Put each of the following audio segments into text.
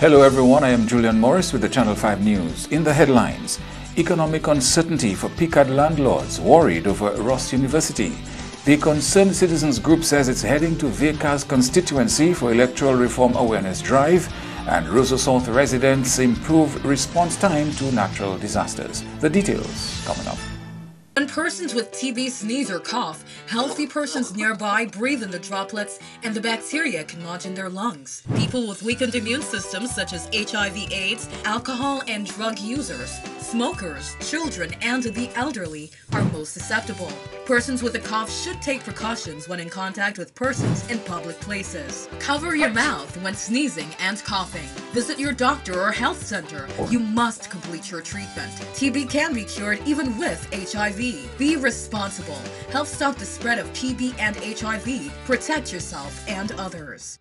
Hello everyone, I am Julian Morris with the Channel 5 News. In the headlines, economic uncertainty for PCAD landlords worried over Ross University. The Concerned Citizens Group says it's heading to Veka's constituency for electoral reform awareness drive, and Roseau South residents improve response time to natural disasters. The details coming up. When persons with TB sneeze or cough, healthy persons nearby breathe in the droplets and the bacteria can lodge in their lungs. People with weakened immune systems such as HIV/AIDS, alcohol and drug users, smokers, children, and the elderly are most susceptible. Persons with a cough should take precautions when in contact with persons in public places. Cover your mouth when sneezing and coughing. Visit your doctor or health center. You must complete your treatment. TB can be cured even with HIV. Be responsible. Help stop the spread of TB and HIV. Protect yourself and others.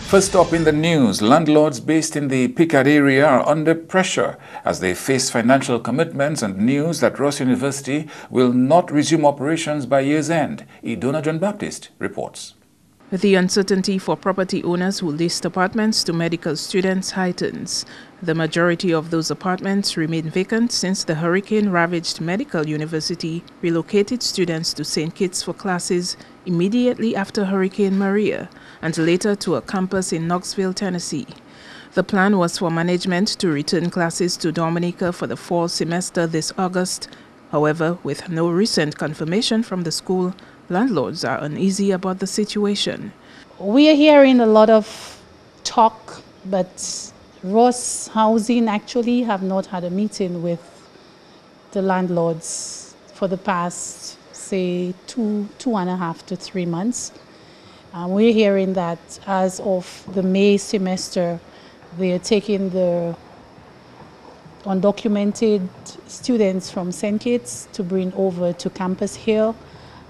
First up in the news, landlords based in the PCAD area are under pressure as they face financial commitments and news that Ross University will not resume operations by year's end. Idona John Baptist reports. The uncertainty for property owners who leased apartments to medical students heightens. The majority of those apartments remain vacant since the hurricane-ravaged medical university relocated students to St. Kitts for classes immediately after Hurricane Maria and later to a campus in Knoxville, Tennessee. The plan was for management to return classes to Dominica for the fall semester this August. However, with no recent confirmation from the school, landlords are uneasy about the situation. We are hearing a lot of talk, but Ross Housing actually have not had a meeting with the landlords for the past, say, 2.5 to 3 months. We're hearing that as of the May semester, they are taking the undocumented students from St. Kitts to bring over to campus here.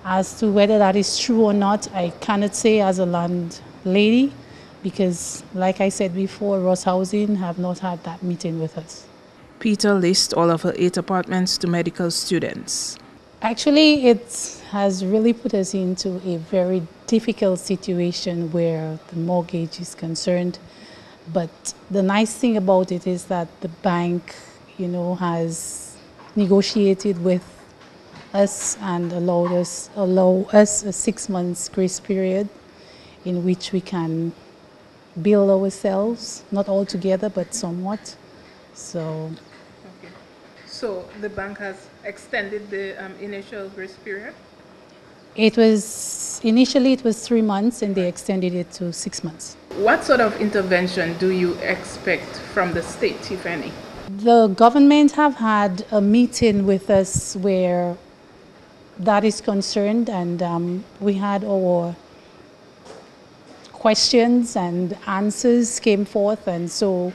As to whether that is true or not, I cannot say as a landlady, because like I said before, Ross Housing have not had that meeting with us. Peter leased all of her 8 apartments to medical students. Actually, it has really put us into a very difficult situation where the mortgage is concerned. But the nice thing about it is that the bank, has negotiated with us and allow us a 6 months grace period in which we can build ourselves, not all together, but somewhat. So the bank has extended the initial grace period? Initially it was 3 months and they extended it to 6 months. What sort of intervention do you expect from the state, if any? The government have had a meeting with us where that is concerned, and we had our questions and answers came forth, and so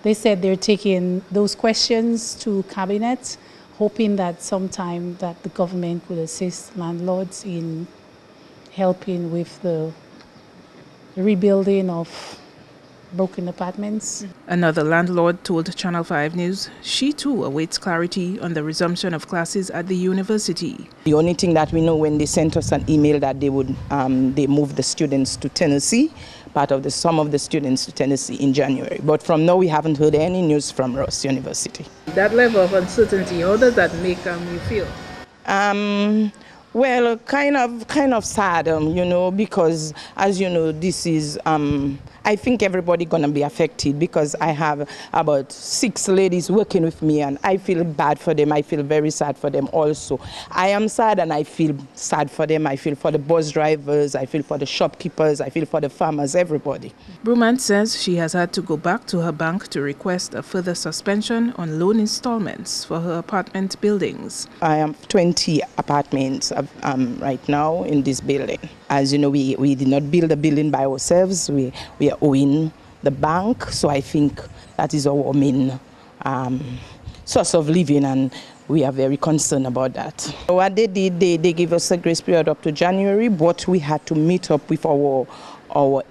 they said they're taking those questions to cabinet, hoping that sometime that the government would assist landlords in helping with the rebuilding of broken apartments. Another landlord told Channel 5 News she too awaits clarity on the resumption of classes at the university. The only thing that we know, when they sent us an email that they would they moved the students to Tennessee, some of the students to Tennessee in January. But from now we haven't heard any news from Ross University. That level of uncertainty, how does that make you feel? Well, kind of sad, because as you know, this is, I think everybody gonna be affected, because I have about 6 ladies working with me and I feel bad for them. I feel very sad for them also. I am sad and I feel sad for them. I feel for the bus drivers, I feel for the shopkeepers, I feel for the farmers, everybody. Brumant says she has had to go back to her bank to request a further suspension on loan installments for her apartment buildings. I have 20 apartments right now in this building. As you know, we did not build the building by ourselves. We are owing the bank, so I think that is our main source of living, and we are very concerned about that. What they did, they gave us a grace period up to January, but we had to meet up with our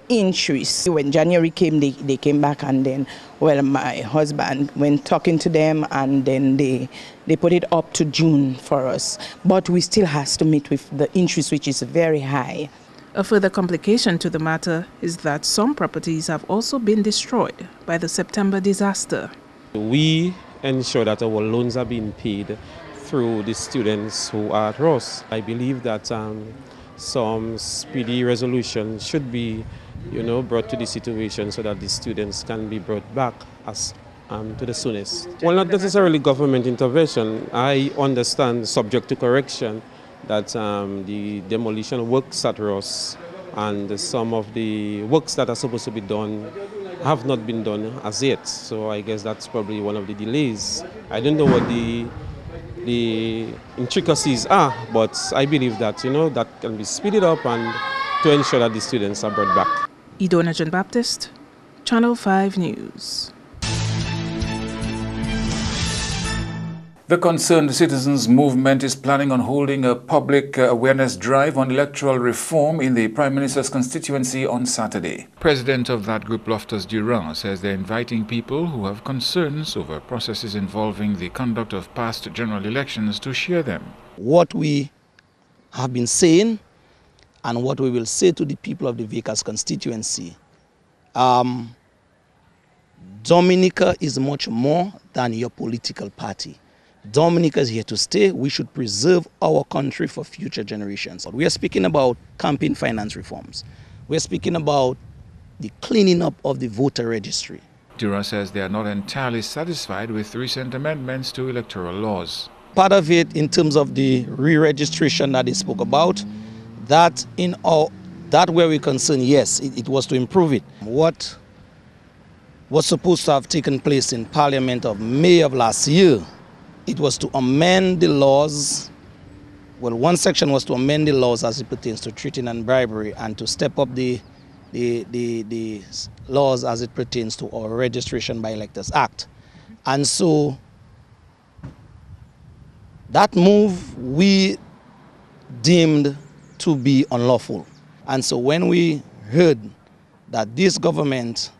insurance. When January came, they came back, and then, well, my husband went talking to them, and then they They put it up to June for us, but we still has to meet with the interest, which is very high. A further complication to the matter is that some properties have also been destroyed by the September disaster. We ensure that our loans are being paid through the students who are at Ross. I believe that some speedy resolution should be, brought to the situation so that the students can be brought back as to the soonest. Well, not necessarily government intervention. I understand, subject to correction, that the demolition works at Ross and some of the works that are supposed to be done have not been done as yet. So I guess that's probably one of the delays. I don't know what the intricacies are, but I believe that, that can be speeded up and to ensure that the students are brought back. Idona John Baptist, Channel 5 News. The Concerned Citizens Movement is planning on holding a public awareness drive on electoral reform in the Prime Minister's constituency on Saturday. President of that group, Loftus Durand, says they're inviting people who have concerns over processes involving the conduct of past general elections to share them. What we have been saying and what we will say to the people of the Vickers constituency, Dominica is much more than your political party. Dominica is here to stay. We should preserve our country for future generations. We are speaking about campaign finance reforms. We are speaking about the cleaning up of the voter registry. Durand says they are not entirely satisfied with recent amendments to electoral laws. Part of it, in terms of the re-registration that they spoke about, that where we're concerned, yes, it was to improve it. What was supposed to have taken place in Parliament of May of last year, it was to amend the laws. Well, one section was to amend the laws as it pertains to treating and bribery and to step up the laws as it pertains to our Registration by Electors Act. And so that move we deemed to be unlawful. And so when we heard that this government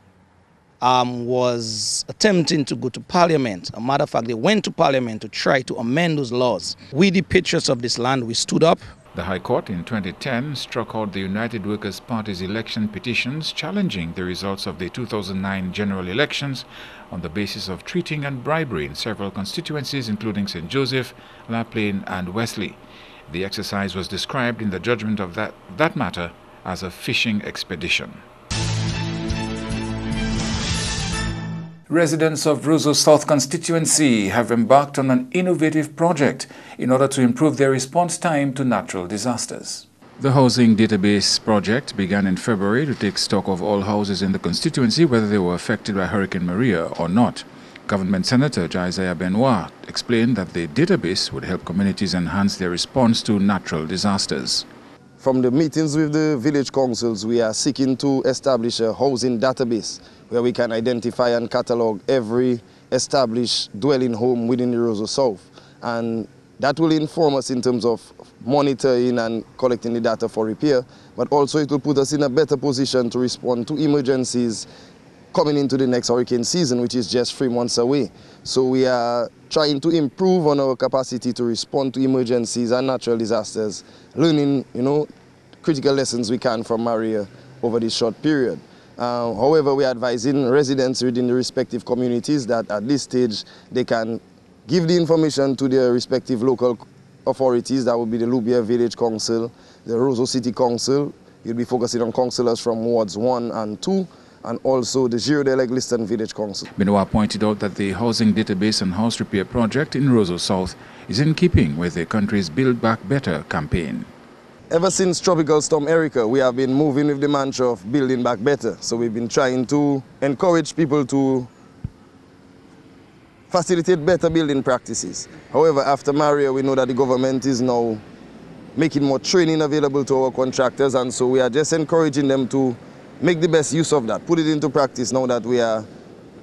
was attempting to go to Parliament. A matter of fact, they went to Parliament to try to amend those laws. We, the patriots of this land, we stood up. The High Court in 2010 struck out the United Workers' Party's election petitions challenging the results of the 2009 general elections on the basis of treating and bribery in several constituencies, including St. Joseph, La Plaine, and Wesley. The exercise was described in the judgment of that matter as a fishing expedition. Residents of Roseau South constituency have embarked on an innovative project in order to improve their response time to natural disasters. The housing database project began in February to take stock of all houses in the constituency, whether they were affected by Hurricane Maria or not. Government Senator Isaiah Benoit explained that the database would help communities enhance their response to natural disasters. From the meetings with the village councils, we are seeking to establish a housing database where we can identify and catalogue every established dwelling home within the Roseau South. And that will inform us in terms of monitoring and collecting the data for repair, but also it will put us in a better position to respond to emergencies coming into the next hurricane season, which is just 3 months away. So we are trying to improve on our capacity to respond to emergencies and natural disasters, learning, critical lessons we can from Maria over this short period. However, we are advising residents within the respective communities that at this stage they can give the information to their respective local authorities. That would be the Loubier Village Council, the Roseau City Council. You'll be focusing on councillors from wards 1 and 2, and also the Giro-de-Legliston Village Council. Benoit pointed out that the housing database and house repair project in Roseau South is in keeping with the country's Build Back Better campaign. Ever since Tropical Storm Erica, we have been moving with the mantra of building back better. So we've been trying to encourage people to facilitate better building practices. However, after Maria, we know that the government is now making more training available to our contractors, and so we are just encouraging them to make the best use of that, put it into practice now that we are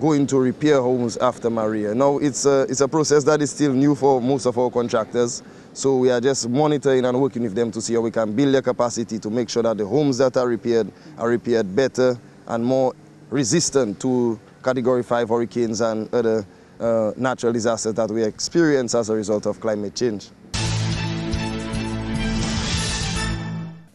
going to repair homes after Maria. Now, it's a process that is still new for most of our contractors. So we are just monitoring and working with them to see how we can build their capacity to make sure that the homes that are repaired better and more resistant to Category 5 hurricanes and other natural disasters that we experience as a result of climate change.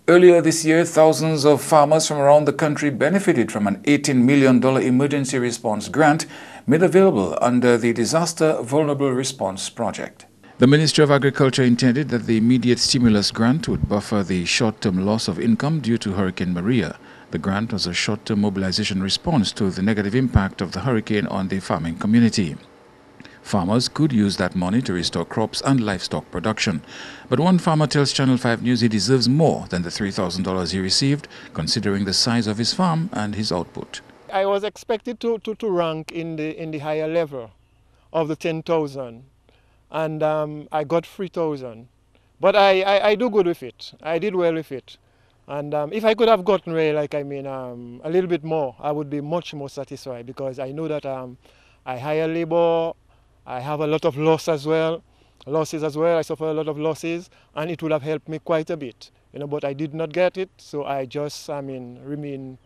Earlier this year, thousands of farmers from around the country benefited from an $18 million emergency response grant made available under the Disaster Vulnerable Response Project. The Ministry of Agriculture intended that the immediate stimulus grant would buffer the short-term loss of income due to Hurricane Maria. The grant was a short-term mobilization response to the negative impact of the hurricane on the farming community. Farmers could use that money to restore crops and livestock production. But one farmer tells Channel 5 News he deserves more than the $3,000 he received, considering the size of his farm and his output. I was expected to rank in the higher level of the 10,000, and I got 3,000. But I do good with it. I did well with it. And if I could have gotten a little bit more, I would be much more satisfied, because I know that I hire labor. I have a lot of losses as well. I suffer a lot of losses, and it would have helped me quite a bit, but I did not get it, so I just, remain,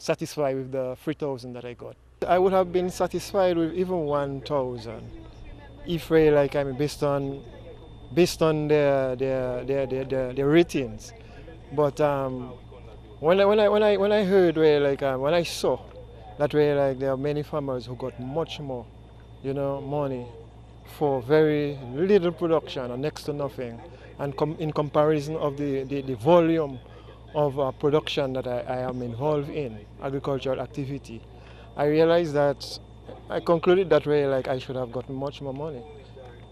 satisfied with the 3,000 that I got. I would have been satisfied with even 1,000 if based on their ratings. But when I heard when I saw that there are many farmers who got much more, money for very little production or next to nothing, and in comparison of the volume of production that I am involved in, agricultural activity, I realized that, I concluded that I should have gotten much more money,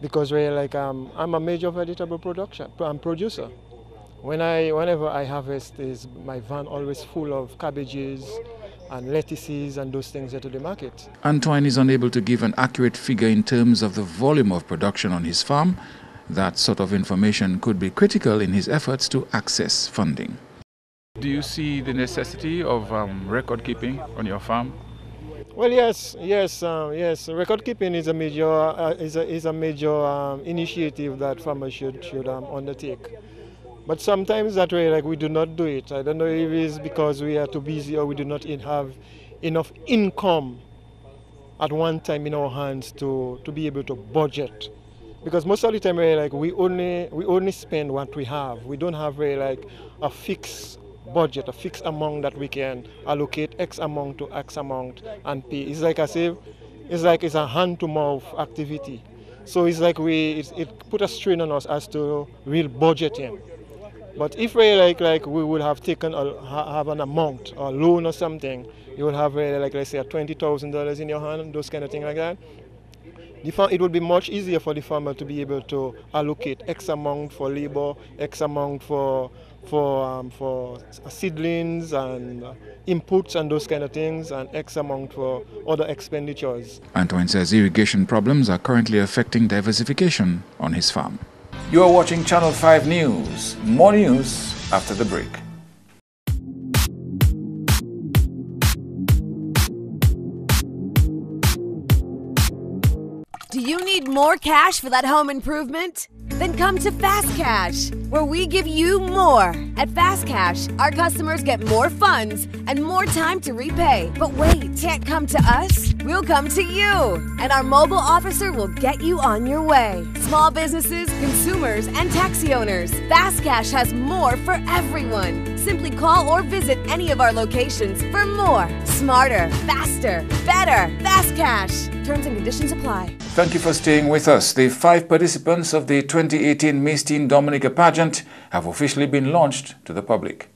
because I'm a major vegetable producer. Whenever I harvest, my van always full of cabbages and lettuces and those things to the market. Antoine is unable to give an accurate figure in terms of the volume of production on his farm. That sort of information could be critical in his efforts to access funding. Do you see the necessity of record keeping on your farm? Well, yes. Record keeping is a major initiative that farmers should undertake. But sometimes that way, we do not do it. I don't know if it's because we are too busy or we do not have enough income at one time in our hands to be able to budget. Because most of the time, we only spend what we have. We don't have a fixed budget, a fixed amount that we can allocate X amount to X amount and pay. It's it's a hand-to-mouth activity. So it put a strain on us as to real budgeting. But if we would have taken have an amount or loan or something, you would have let's say $20,000 in your hand, those kind of things like that. It would be much easier for the farmer to be able to allocate X amount for labor, X amount for seedlings and inputs and those kind of things, and X amount for other expenditures. Antoine says irrigation problems are currently affecting diversification on his farm. You are watching Channel 5 News. More news after the break. Do you need more cash for that home improvement? Then come to Fast Cash, where we give you more. At Fast Cash, our customers get more funds and more time to repay. But wait, can't come to us? We'll come to you, and our mobile officer will get you on your way. Small businesses, consumers, and taxi owners, Fast Cash has more for everyone. Simply call or visit any of our locations for more. Smarter, faster, better. Fast Cash. Terms and conditions apply. Thank you for staying with us. The 5 participants of the 2018 Miss Teen Dominica pageant have officially been launched to the public.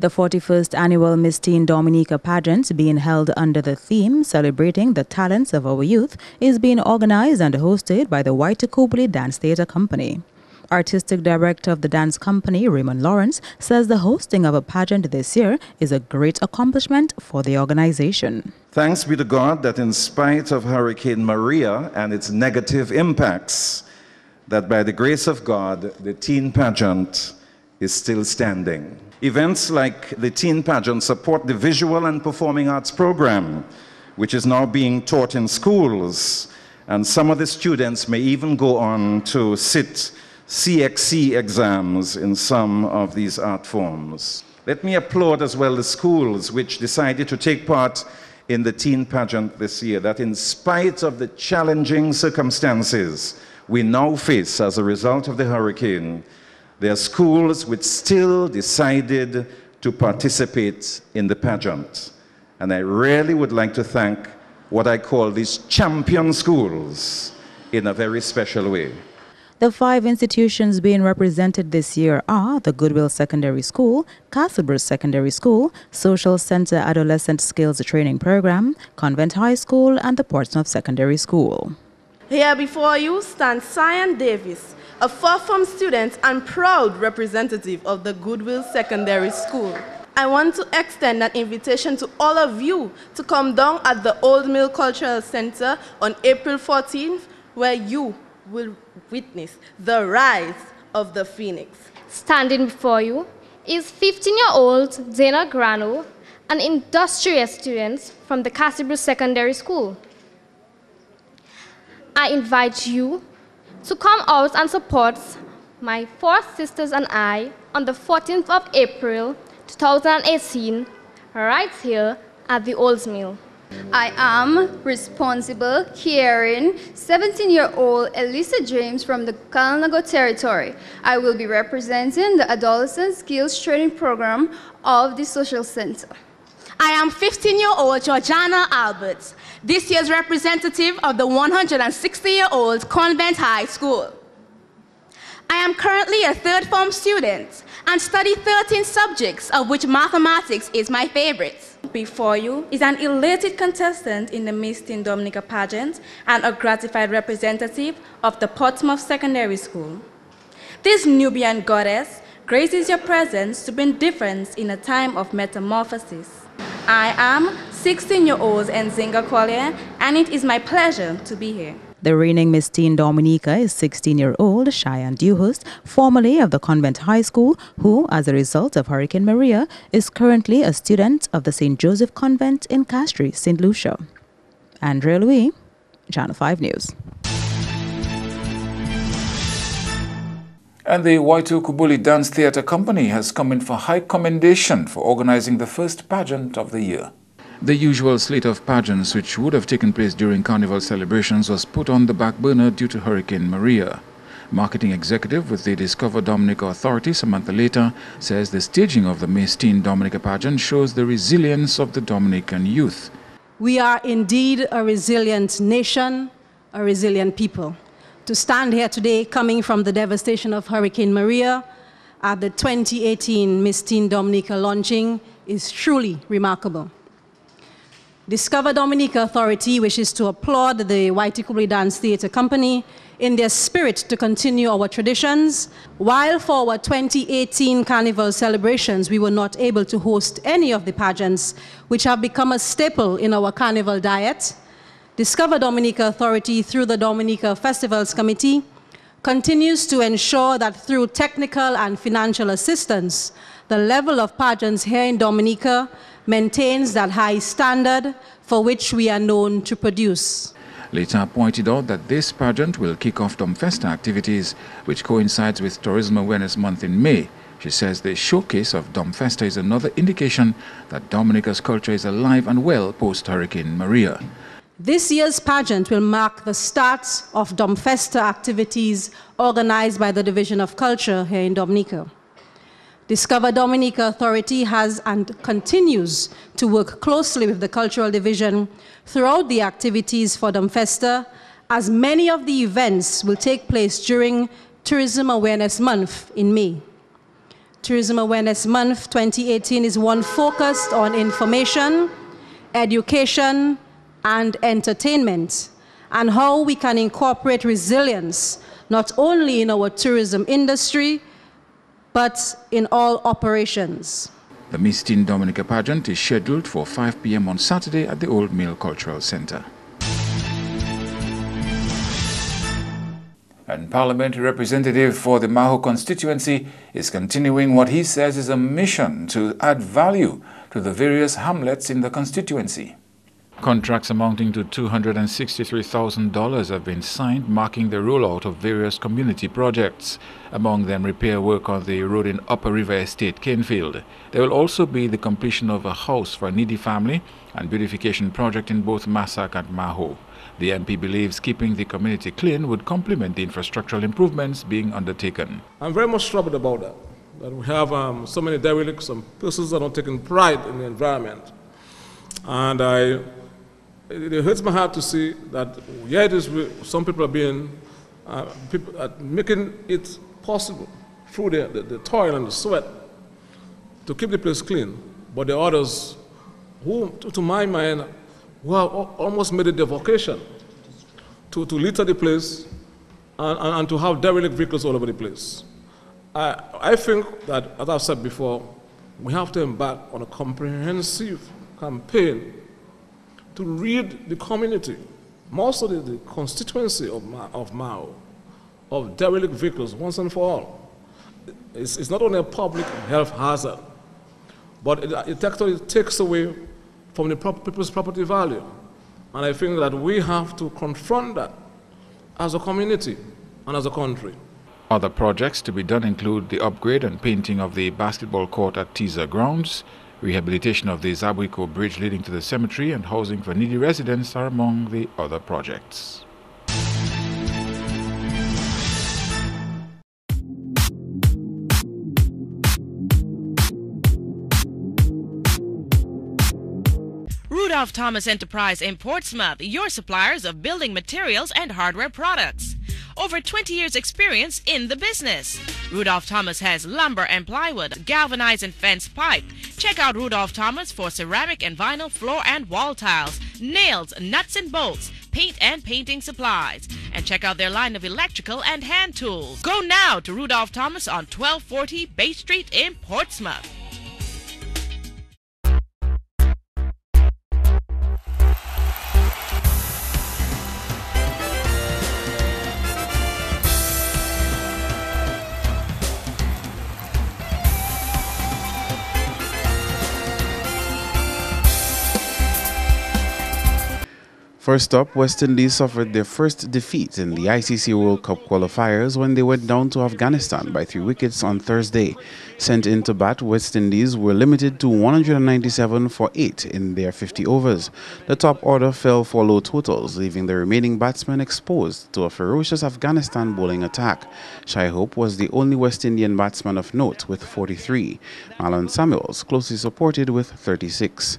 The 41st annual Miss Teen Dominica pageant, being held under the theme Celebrating the Talents of Our Youth, is being organized and hosted by the Waitakobili Dance Theatre Company. Artistic Director of the dance company, Raymond Lawrence, says the hosting of a pageant this year is a great accomplishment for the organization. Thanks be to God that in spite of Hurricane Maria and its negative impacts, that by the grace of God, the teen pageant is still standing. Events like the teen pageant support the visual and performing arts program, which is now being taught in schools, and some of the students may even go on to sit CXC exams in some of these art forms. Let me applaud as well the schools which decided to take part in the teen pageant this year, that in spite of the challenging circumstances we now face as a result of the hurricane, there are schools which still decided to participate in the pageant. And I really would like to thank what I call these champion schools in a very special way. The 5 institutions being represented this year are the Goodwill Secondary School, Castlebridge Secondary School, Social Center Adolescent Skills Training Program, Convent High School, and the Portsmouth Secondary School. Here before you stands Cyan Davis, a 4th form student and proud representative of the Goodwill Secondary School. I want to extend an invitation to all of you to come down at the Old Mill Cultural Center on April 14th, where you will witness the rise of the Phoenix. Standing before you is 15-year-old Dana Grano, an industrious student from the Castlebridge Secondary School. I invite you to come out and support my 4 sisters and I on the 14th of April 2018, right here at the Old Mill. I am responsible, caring, 17-year-old Elisa James from the Kalanago territory. I will be representing the Adolescent Skills Training Program of the Social Center. I am 15-year-old Georgiana Alberts, this year's representative of the 160-year-old Convent High School. I am currently a 3rd form student and study 13 subjects, of which mathematics is my favorite. Before you is an elated contestant in the Miss Teen Dominica pageant and a gratified representative of the Portsmouth Secondary School. This Nubian goddess graces your presence to bring difference in a time of metamorphosis. I am 16-year-old Nzinga Kwale, and it is my pleasure to be here. The reigning Miss Teen Dominica is 16-year-old Cheyenne Dewhurst, formerly of the Convent High School, who, as a result of Hurricane Maria, is currently a student of the St. Joseph Convent in Castries, St. Lucia. Andrea Louis, Channel 5 News. And the Waitu Kubuli Dance Theatre Company has come in for high commendation for organizing the first pageant of the year. The usual slate of pageants which would have taken place during carnival celebrations was put on the back burner due to Hurricane Maria. Marketing executive with the Discover Dominica Authority, Samantha Later, says the staging of the Miss Teen Dominica pageant shows the resilience of the Dominican youth. We are indeed a resilient nation, a resilient people. To stand here today coming from the devastation of Hurricane Maria at the 2018 Miss Teen Dominica launching is truly remarkable. Discover Dominica Authority wishes to applaud the Waitukubuli Dance Theatre Company in their spirit to continue our traditions. While for our 2018 Carnival celebrations, we were not able to host any of the pageants which have become a staple in our Carnival diet, Discover Dominica Authority, through the Dominica Festivals Committee, continues to ensure that through technical and financial assistance, the level of pageants here in Dominica maintains that high standard for which we are known to produce. Later pointed out that this pageant will kick off Domfesta activities, which coincides with Tourism Awareness Month in May. She says the showcase of Domfesta is another indication that Dominica's culture is alive and well post-Hurricane Maria. This year's pageant will mark the start of Domfesta activities organized by the Division of Culture here in Dominica. Discover Dominica Authority has and continues to work closely with the Cultural Division throughout the activities for Domfesta, as many of the events will take place during Tourism Awareness Month in May. Tourism Awareness Month 2018 is one focused on information, education, and entertainment, and how we can incorporate resilience not only in our tourism industry, but in all operations. The Miss Teen Dominica pageant is scheduled for 5 p.m. on Saturday at the Old Mill Cultural Center. And parliamentary representative for the Maho constituency is continuing what he says is a mission to add value to the various hamlets in the constituency. Contracts amounting to $263,000 have been signed, marking the rollout of various community projects, among them repair work on the road in Upper River Estate, Canefield. There will also be the completion of a house for a needy family and beautification project in both Massac and Maho. The MP believes keeping the community clean would complement the infrastructural improvements being undertaken. I'm very much troubled about that we have so many derelicts and persons that are not taking pride in the environment. And it hurts my heart to see that, yeah, it is, some people are being, making it possible through the toil and the sweat to keep the place clean. But the others who, to my mind, who have almost made it their vocation to litter the place and to have derelict vehicles all over the place. I think that, as I've said before, we have to embark on a comprehensive campaign to rid the community, most of the constituency of Maho, of derelict vehicles once and for all. It's not only a public health hazard, but it actually takes away from the people's property value. And I think that we have to confront that as a community and as a country. Other projects to be done include the upgrade and painting of the basketball court at Teaser Grounds, rehabilitation of the Zabwiko Bridge leading to the cemetery, and housing for needy residents are among the other projects. Rudolph Thomas Enterprise in Portsmouth, your suppliers of building materials and hardware products. Over 20 years experience in the business. Rudolph Thomas has lumber and plywood, galvanized and fence pipe. Check out Rudolph Thomas for ceramic and vinyl floor and wall tiles, nails, nuts and bolts, paint and painting supplies. And check out their line of electrical and hand tools. Go now to Rudolph Thomas on 1240 Bay Street in Portsmouth. First up, West Indies suffered their first defeat in the ICC World Cup qualifiers when they went down to Afghanistan by 3 wickets on Thursday. Sent in to bat, West Indies were limited to 197 for 8 in their 50 overs. The top order fell for low totals, leaving the remaining batsmen exposed to a ferocious Afghanistan bowling attack. Shai Hope was the only West Indian batsman of note with 43. Marlon Samuels closely supported with 36.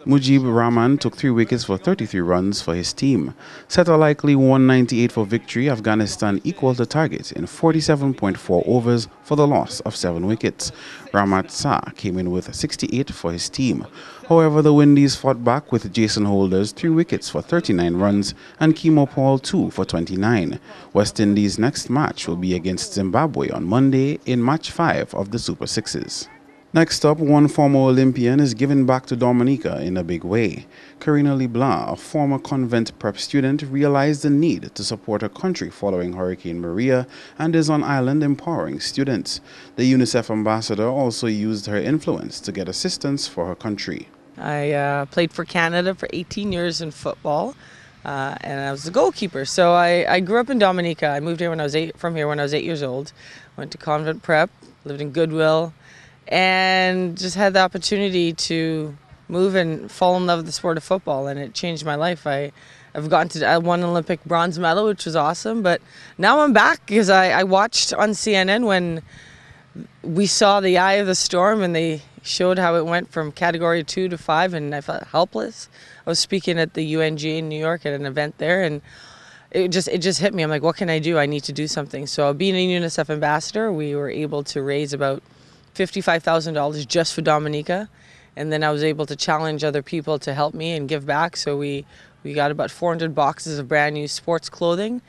Mujib Rahman took 3 wickets for 33 runs for his team. Set a likely 198 for victory, Afghanistan equaled the target in 47.4 overs for the loss of 7 wickets. Rahmat Shah came in with 68 for his team. However, the Windies fought back with Jason Holders 3 wickets for 39 runs and Kemo Paul 2 for 29. West Indies' next match will be against Zimbabwe on Monday in match 5 of the Super Sixes. Next up, one former Olympian is giving back to Dominica in a big way. Karina LeBlanc, a former convent prep student, realized the need to support her country following Hurricane Maria and is on island empowering students. The UNICEF ambassador also used her influence to get assistance for her country. I played for Canada for 18 years in football, and I was the goalkeeper. So I grew up in Dominica. I moved here when I was 8 years old. Went to convent prep, lived in Goodwill, and just had the opportunity to move and fall in love with the sport of football, and it changed my life. I won an Olympic bronze medal, which was awesome, but now I'm back because I watched on CNN when we saw the eye of the storm and they showed how it went from category 2 to 5, and I felt helpless. I was speaking at the UNG in New York at an event there, and it just hit me. I'm like, what can I do? I need to do something. So being a UNICEF ambassador, we were able to raise about $55,000 just for Dominica, and then I was able to challenge other people to help me and give back. So we got about 400 boxes of brand new sports clothing,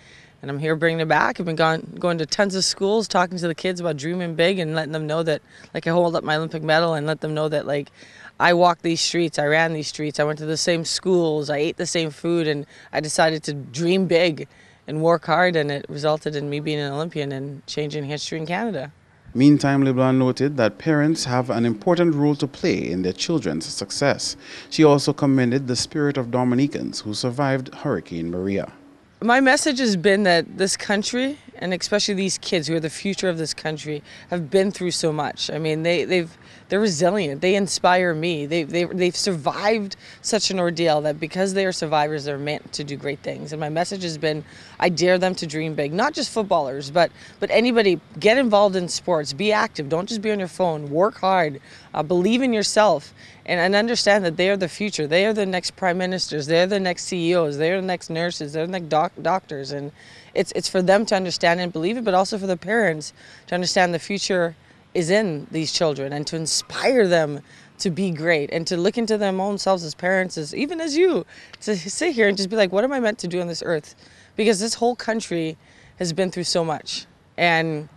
and I'm here bringing it back. I've been going to tons of schools, talking to the kids about dreaming big and letting them know that, like, I hold up my Olympic medal and let them know that, like, I walked these streets, I ran these streets, I went to the same schools, I ate the same food, and I decided to dream big and work hard, and it resulted in me being an Olympian and changing history in Canada. Meantime, LeBlanc noted that parents have an important role to play in their children's success. She also commended the spirit of Dominicans who survived Hurricane Maria. My message has been that this country, and especially these kids who are the future of this country, have been through so much. I mean, they're resilient. They inspire me. They've survived such an ordeal that because they are survivors, they're meant to do great things. And my message has been, I dare them to dream big. Not just footballers, but anybody. Get involved in sports. Be active. Don't just be on your phone. Work hard. Believe in yourself. And understand that they are the future. They are the next prime ministers. They're the next CEOs. They're the next nurses. They're the next doctors. And it's for them to understand and believe it, but also for the parents to understand the future is in these children and to inspire them to be great and to look into their own selves as parents, even as you, to sit here and just be like, what am I meant to do on this earth? Because this whole country has been through so much. And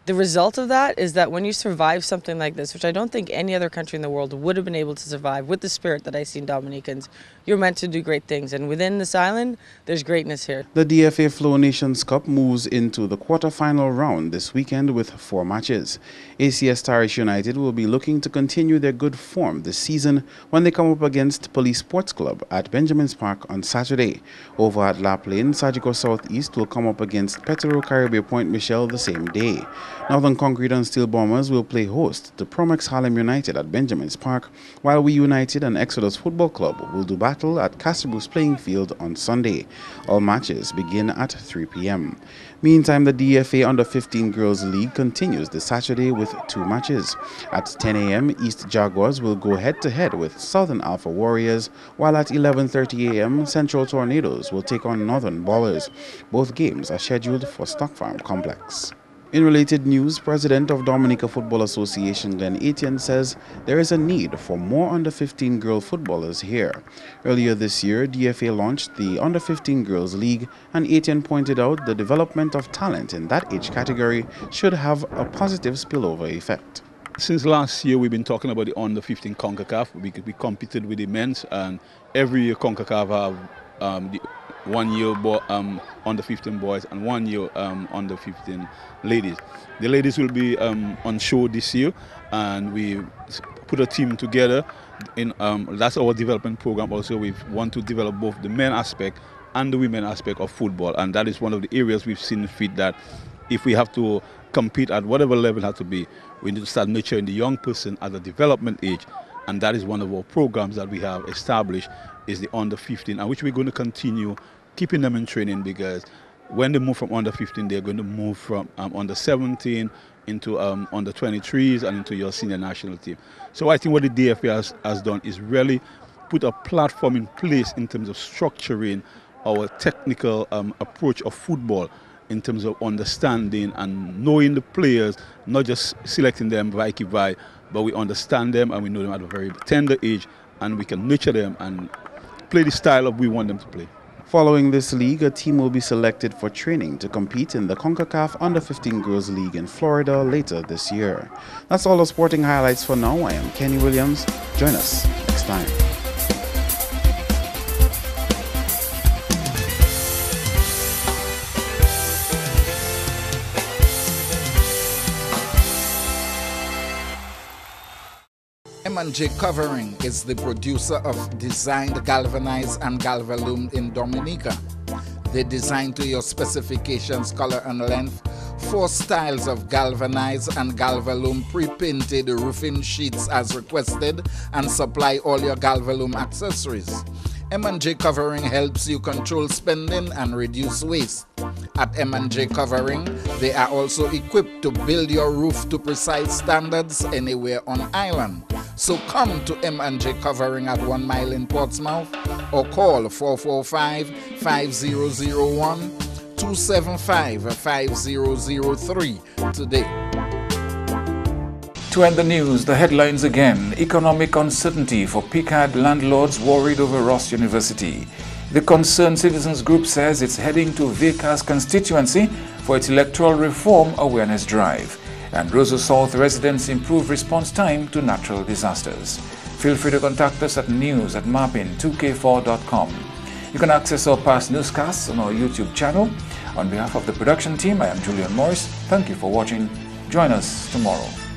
the result of that is that when you survive something like this, which I don't think any other country in the world would have been able to survive with the spirit that I see in Dominicans, you're meant to do great things. And within this island, there's greatness here. The DFA Flow Nations Cup moves into the quarter-final round this weekend with 4 matches. ACS Tarish United will be looking to continue their good form this season when they come up against Police Sports Club at Benjamin's Park on Saturday. Over at La Plaine, Sagicor Southeast will come up against Petro Caribbean Point Michelle the same day. Northern Concrete and Steel Bombers will play host to Promex Harlem United at Benjamin's Park, while We United and Exodus Football Club will do battle at Casterbrook's playing field on Sunday. All matches begin at 3 p.m. Meantime, the DFA Under-15 Girls League continues this Saturday with 2 matches. At 10 a.m., East Jaguars will go head-to-head with Southern Alpha Warriors, while at 11:30 a.m., Central Tornadoes will take on Northern Ballers. Both games are scheduled for Stock Farm Complex. In related news, President of Dominica Football Association Glenn Etienne says there is a need for more under-15 girl footballers here. Earlier this year, DFA launched the Under-15 Girls League, and Etienne pointed out the development of talent in that age category should have a positive spillover effect. Since last year, we've been talking about the Under-15 CONCACAF. We competed with the men's, and every year CONCACAF have the 1 year under-15 boys and 1 year under-15 ladies. The ladies will be on show this year, and we put a team together. That's our development program. Also, we want to develop both the men aspect and the women aspect of football, and that is one of the areas we've seen fit that if we have to compete at whatever level it has to be, we need to start nurturing the young person at the development age, and that is one of our programs that we have established, is the under-15, and which we're going to continue keeping them in training, because when they move from under-15, they're going to move from under-17 into under-23s and into your senior national team. So I think what the DFA has done is really put a platform in place in terms of structuring our technical approach of football, in terms of understanding and knowing the players, not just selecting them by, but we understand them and we know them at a very tender age, and we can nurture them and play the style of we want them to play. Following this league, a team will be selected for training to compete in the CONCACAF Under-15 Girls League in Florida later this year. That's all the sporting highlights for now. I am Kenny Williams. Join us next time. M&J Covering is the producer of designed galvanized and galvalume in Dominica. They design to your specifications, color and length, 4 styles of galvanized and galvalume pre-painted roofing sheets as requested, and supply all your galvalume accessories. M&J Covering helps you control spending and reduce waste. At M&J Covering, they are also equipped to build your roof to precise standards anywhere on island. So come to M&J Covering at 1 Mile in Portsmouth, or call 445-5001, 275-5003 today. To end the news, the headlines again. Economic uncertainty for PCAD landlords worried over Ross University. The Concerned Citizens Group says it's heading to Vacas constituency for its electoral reform awareness drive. And Roseau South residents improve response time to natural disasters. Feel free to contact us at news@marpin2k4.com. You can access our past newscasts on our YouTube channel. On behalf of the production team, I am Julian Morris. Thank you for watching. Join us tomorrow.